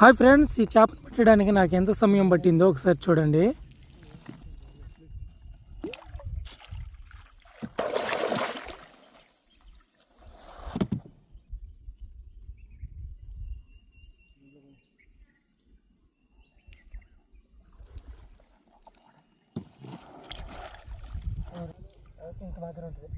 Hi friends, ఈ చేపను పట్టడానికి నాకు ఎంత సమయం పట్టిందో ఒకసారి చూడండి. ఇంత మాత్రం ఉంటుంది.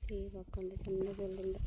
చిన్నగా పక్కండి చిన్న వెళ్ళింది.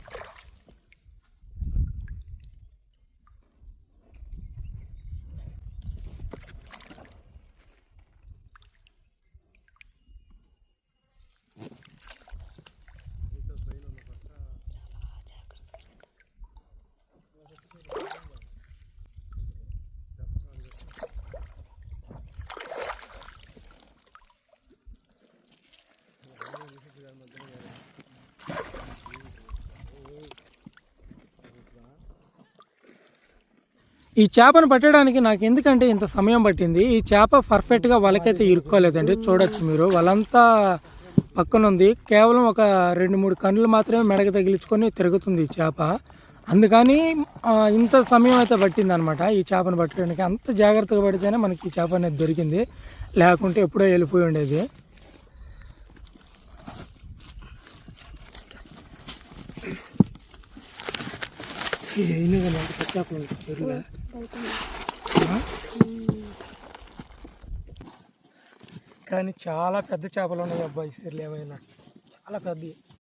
ఈ చేపను పట్టడానికి నాకు ఎందుకంటే ఇంత సమయం పట్టింది. ఈ చేప పర్ఫెక్ట్గా వలకైతే ఇరుక్కోలేదండి. చూడొచ్చు మీరు, వలంతా పక్కనుంది. కేవలం ఒక 2-3 కన్నులు మాత్రమే మెడకు తగిలించుకొని తిరుగుతుంది ఈ చేప. అందుకని ఇంత సమయం అయితే పట్టింది అనమాట ఈ చేపను పట్టడానికి. అంత జాగ్రత్తగా పడితేనే మనకి ఈ చేప అనేది దొరికింది, లేకుంటే ఎప్పుడో వెళ్ళిపోయి ఉండేది. కానీ చాలా పెద్ద చేపలు ఉన్నాయి అబ్బాయి, సర్లు ఏమైనా చాలా పెద్దవి.